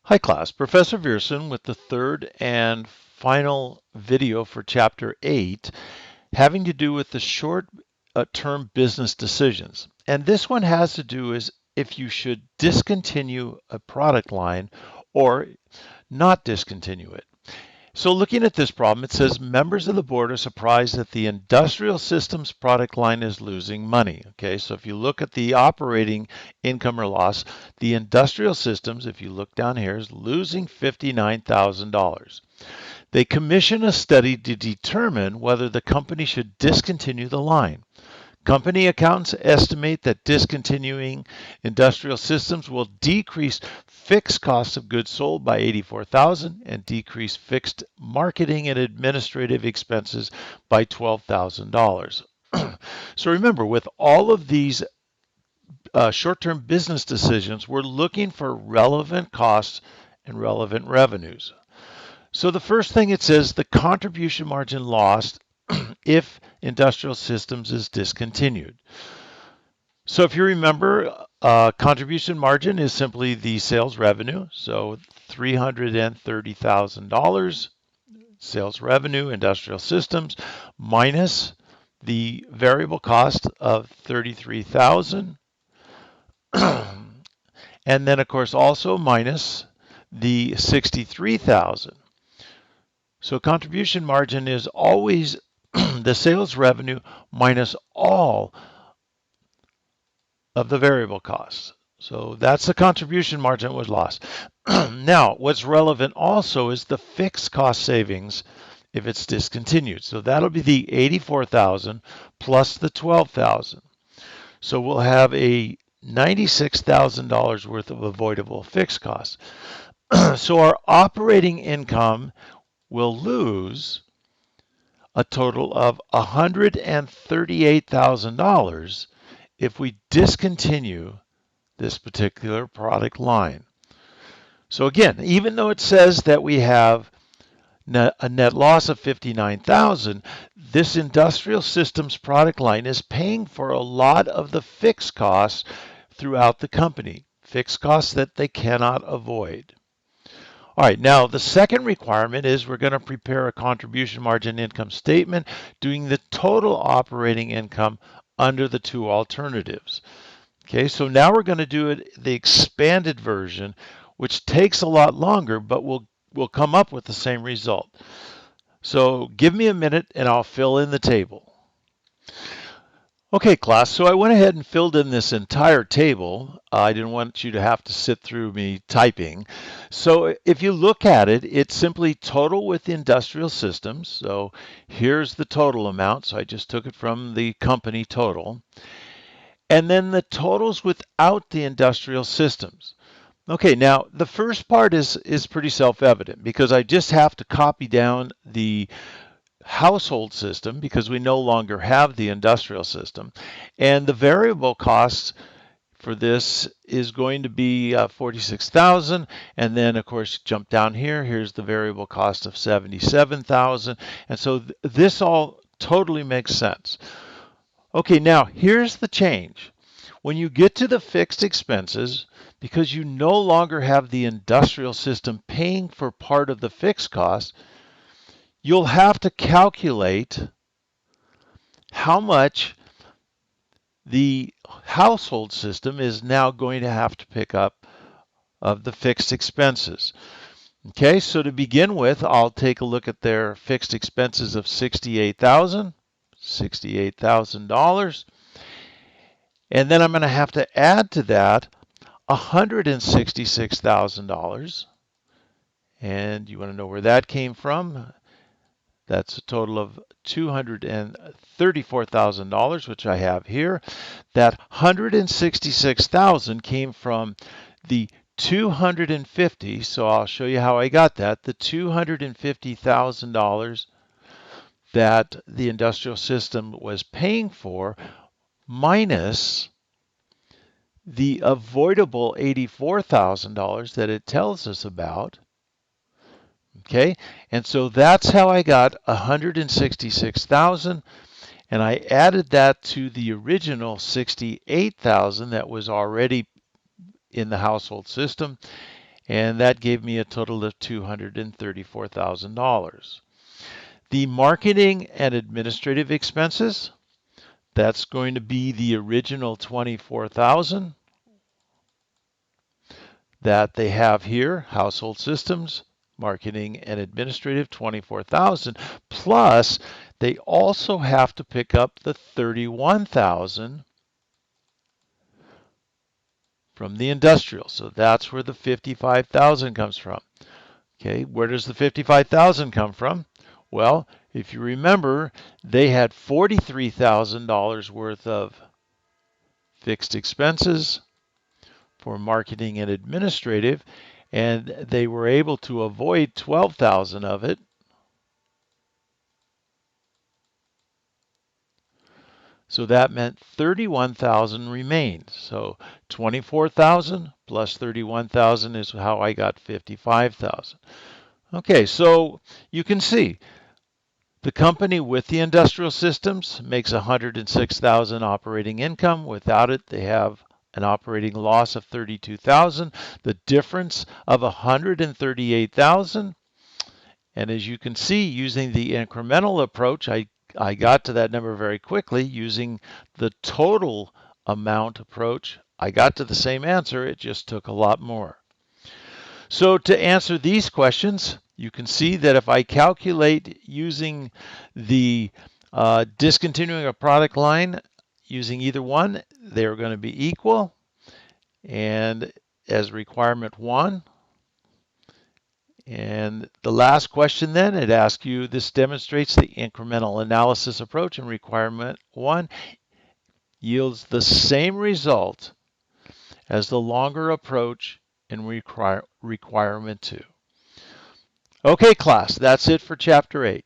Hi class, Professor Viersen with the third and final video for Chapter 8 having to do with the short-term business decisions. And this one has to do is if you should discontinue a product line or not discontinue it. So looking at this problem, it says members of the board are surprised that the industrial systems product line is losing money. Okay, so if you look at the operating income or loss, the industrial systems, if you look down here, is losing $59,000. They commission a study to determine whether the company should discontinue the line. Company accountants estimate that discontinuing industrial systems will decrease fixed costs of goods sold by $84,000 and decrease fixed marketing and administrative expenses by $12,000. So remember, with all of these short-term business decisions, we're looking for relevant costs and relevant revenues. So the first thing it says, the contribution margin lost if industrial systems is discontinued. So if you remember, contribution margin is simply the sales revenue. So $330,000 sales revenue, industrial systems, minus the variable cost of $33,000. And then, of course, also minus the $63,000. So contribution margin is always the sales revenue minus all of the variable costs. So that's the contribution margin that was lost. Now, what's relevant also is the fixed cost savings if it's discontinued. So that'll be the $84,000 plus the $12,000. So we'll have a $96,000 worth of avoidable fixed costs. So our operating income will lose a total of $138,000 if we discontinue this particular product line. So again, even though it says that we have a net loss of $59,000, this industrial systems product line is paying for a lot of the fixed costs throughout the company, fixed costs that they cannot avoid. All right, now the second requirement is we're going to prepare a contribution margin income statement doing the total operating income under the two alternatives. Okay, so now we're going to do it the expanded version, which takes a lot longer, but we'll come up with the same result. So give me a minute and I'll fill in the table. Okay, class, so I went ahead and filled in this entire table. I didn't want you to have to sit through me typing. So if you look at it, it's simply total with industrial systems. So here's the total amount. So I just took it from the company total. And then the totals without the industrial systems. Okay, now the first part is pretty self-evident because I just have to copy down the household system because we no longer have the industrial system. And the variable costs for this is going to be 46,000, and then of course jump down here, here's the variable cost of 77,000, and so this all totally makes sense. Okay, now here's the change. When you get to the fixed expenses, because you no longer have the industrial system paying for part of the fixed cost, you'll have to calculate how much the household system is now going to have to pick up of the fixed expenses. Okay, so to begin with, I'll take a look at their fixed expenses of $68,000. And then I'm going to have to add to that $166,000. And you want to know where that came from? That's a total of $234,000, which I have here. That $166,000 came from the $250,000, so I'll show you how I got that. The $250,000 that the industrial system was paying for minus the avoidable $84,000 that it tells us about. Okay, and so that's how I got $166,000, and I added that to the original $68,000 that was already in the household system, and that gave me a total of $234,000. The marketing and administrative expenses, that's going to be the original $24,000 that they have here, household systems, marketing and administrative, $24,000, plus they also have to pick up the $31,000 from the industrial. So that's where the $55,000 comes from. Okay, where does the $55,000 come from? Well, if you remember, they had $43,000 worth of fixed expenses for marketing and administrative, and they were able to avoid 12,000 of it. So that meant 31,000 remained. So 24,000 plus 31,000 is how I got 55,000. Okay, so you can see the company with the industrial systems makes 106,000 operating income. Without it, they have an operating loss of 32,000, the difference of 138,000. And as you can see, using the incremental approach, I got to that number very quickly. Using the total amount approach, I got to the same answer. It just took a lot more. So to answer these questions, you can see that if I calculate using the discontinuing a product line, using either one, they're going to be equal. And as requirement 1, and the last question then, it asks you, this demonstrates the incremental analysis approach in requirement 1 yields the same result as the longer approach in requirement 2. Okay, class, that's it for Chapter 8.